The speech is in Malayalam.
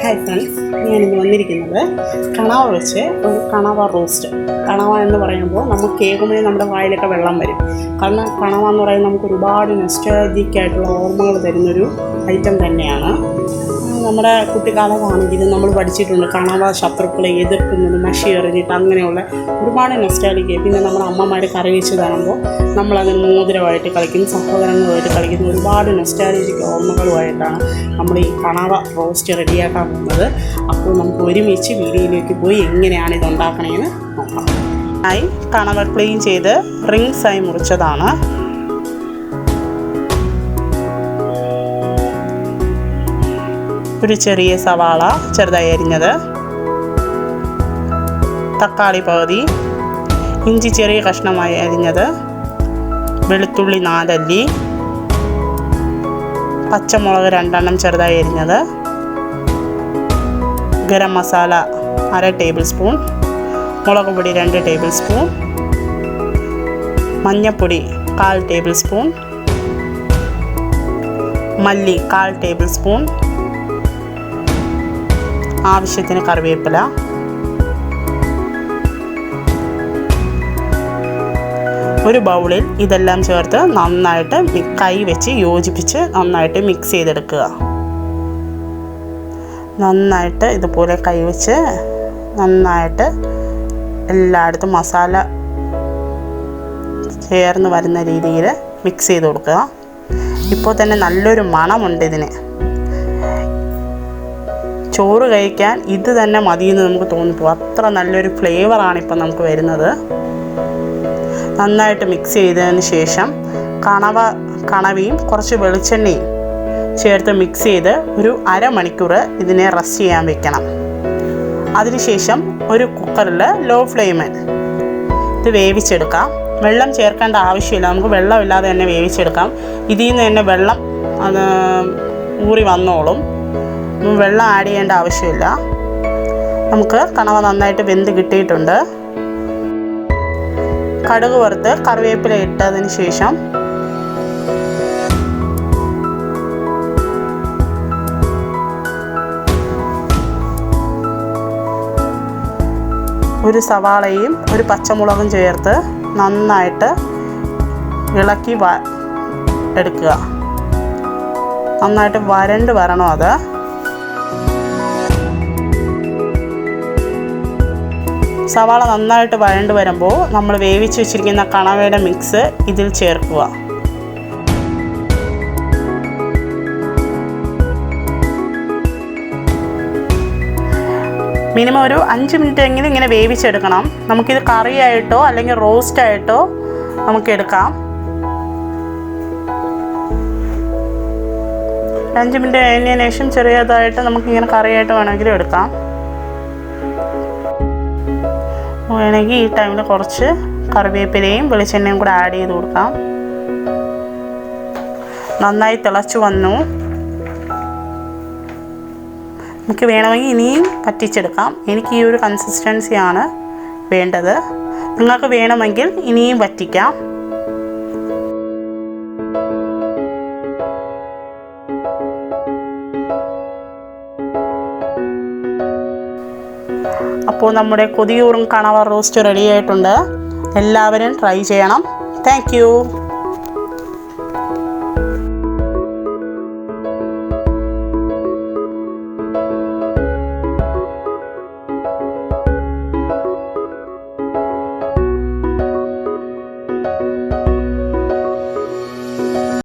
ഹായ് ഫ്രണ്ട്സ്, ഞാനിന്ന് വന്നിരിക്കുന്നത് കണവ വെച്ച് ഒരു കണവ റോസ്റ്റ്. കണവ എന്ന് പറയുമ്പോൾ നമുക്ക് കേൾക്കുമ്പോഴേ നമ്മുടെ വായിലൊക്കെ വെള്ളം വരും. കാരണം കണവ എന്ന് പറയുന്നത് നമുക്ക് ഒരുപാട് നൊസ്റ്റാൾജിക് ആയിട്ടുള്ള ഓർമ്മകൾ തരുന്നൊരു ഐറ്റം തന്നെയാണ്. നമ്മുടെ കുട്ടിക്കാലത്താണെങ്കിലും നമ്മൾ പഠിച്ചിട്ടുണ്ട് കണവ ശത്രുക്കളെ എതിർക്കുന്നത്, മഷി എറിഞ്ഞിട്ട് അങ്ങനെയുള്ള ഒരുപാട് നൊസ്റ്റാൾജിക്. പിന്നെ നമ്മുടെ അമ്മമാർ കറി വെച്ച് തരുമ്പോൾ നമ്മളതിന് മോതിരമായിട്ട് കളിക്കും, സഹോദരങ്ങളുമായിട്ട് കളിക്കുന്ന ഒരുപാട് നൊസ്റ്റാൾജിക് ഓർമ്മകളുമായിട്ടാണ് നമ്മൾ ഈ കണവ റോസ്റ്റ് റെഡിയാക്കാൻ പോകുന്നത്. അപ്പോൾ നമുക്ക് ഒരുമിച്ച് വീഡിയോയിലേക്ക് പോയി എങ്ങനെയാണ് ഇത് ഉണ്ടാക്കണമെന്ന് നോക്കാം. കണവ ക്ലീൻ ചെയ്ത് റിങ്സായി മുറിച്ചതാണ്. ഒരു ചെറിയ സവാള ചെറുതായി അരിഞ്ഞത്, തക്കാളി പകുതി, ഇഞ്ചി ചെറിയ കഷ്ണമായി അരിഞ്ഞത്, വെളുത്തുള്ളി 4 അല്ലി, പച്ചമുളക് 2 എണ്ണം ചെറുതായി അരിഞ്ഞത്, ഗരം മസാല 1/2 ടേബിൾ സ്പൂൺ, മുളക് പൊടി 2 ടേബിൾ സ്പൂൺ, മഞ്ഞൾപ്പൊടി 1/4 ടേബിൾ സ്പൂൺ, മല്ലി 1/4 ടേബിൾ സ്പൂൺ, ആവശ്യത്തിന് കറിവേപ്പില, ഒരു ബൗളിൽ ഇതെല്ലാം ചേർത്ത് നന്നായിട്ട് കൈ വെച്ച് യോജിപ്പിച്ച് നന്നായിട്ട് മിക്സ് ചെയ്തെടുക്കുക. നന്നായിട്ട് ഇതുപോലെ കൈ വെച്ച് നന്നായിട്ട് എല്ലായിടത്തും മസാല ചേർന്ന് വരുന്ന രീതിയിൽ മിക്സ് ചെയ്ത് കൊടുക്കുക. ഇപ്പോൾ തന്നെ നല്ലൊരു മണമുണ്ട് ഇതിന്. ചോറ് കഴിക്കാൻ ഇത് തന്നെ മതിയെന്ന് നമുക്ക് തോന്നിപ്പോകും, അത്ര നല്ലൊരു ഫ്ലേവറാണ് ഇപ്പം നമുക്ക് വരുന്നത്. നന്നായിട്ട് മിക്സ് ചെയ്തതിന് ശേഷം കണവയും കുറച്ച് വെളിച്ചെണ്ണയും ചേർത്ത് മിക്സ് ചെയ്ത് ഒരു അരമണിക്കൂർ ഇതിനെ റെസ്റ്റ് ചെയ്യാൻ വെക്കണം. അതിനുശേഷം ഒരു കുക്കറിൽ ലോ ഫ്ലെയിമിൽ ഇത് വേവിച്ചെടുക്കാം. വെള്ളം ചേർക്കേണ്ട ആവശ്യമില്ല, നമുക്ക് വെള്ളമില്ലാതെ തന്നെ വേവിച്ചെടുക്കാം. ഇതിൽ നിന്ന് തന്നെ വെള്ളം അത് ഊറി വന്നോളും, വെള്ളം ആഡ് ചെയ്യേണ്ട ആവശ്യമില്ല. നമുക്ക് കണവ നന്നായിട്ട് വെന്ത് കിട്ടിയിട്ടുണ്ട്. കടുക് വറുത്ത് കറിവേപ്പില ഇട്ടതിന് ശേഷം ഒരു സവാളയും ഒരു പച്ചമുളകും ചേർത്ത് നന്നായിട്ട് ഇളക്കി എടുക്കുക. നന്നായിട്ട് വരണ്ട് വരണം അത്. സവാള നന്നായിട്ട് വഴണ്ട് വരുമ്പോൾ നമ്മൾ വേവിച്ച് വെച്ചിരിക്കുന്ന കണവയുടെ മിക്സ് ഇതിൽ ചേർക്കുക. മിനിമം ഒരു 5 മിനിറ്റ് എങ്കിലും ഇങ്ങനെ വേവിച്ചെടുക്കണം. നമുക്കിത് കറിയായിട്ടോ അല്ലെങ്കിൽ റോസ്റ്റായിട്ടോ നമുക്ക് എടുക്കാം. 5 മിനിറ്റ് കഴിഞ്ഞതിന് ശേഷം ചെറിയതായിട്ട് നമുക്കിങ്ങനെ കറിയായിട്ട് വേണമെങ്കിലും എടുക്കാം. വേണമെങ്കിൽ ഈ ടൈമിൽ കുറച്ച് കറിവേപ്പിലയും വെളിച്ചെണ്ണയും കൂടെ ആഡ് ചെയ്ത് കൊടുക്കാം. നന്നായി തിളച്ച് വന്നു. നമുക്ക് വേണമെങ്കിൽ ഇനിയും പറ്റിച്ചെടുക്കാം. എനിക്ക് ഈ ഒരു കൺസിസ്റ്റൻസിയാണ് വേണ്ടത്. നിങ്ങൾക്ക് വേണമെങ്കിൽ ഇനിയും വറ്റിക്കാം. അപ്പോൾ നമ്മുടെ കൊതിയൂറും കണവ റോസ്റ്റ് റെഡി ആയിട്ടുണ്ട്. എല്ലാവരും ട്രൈ ചെയ്യണം. Thank you.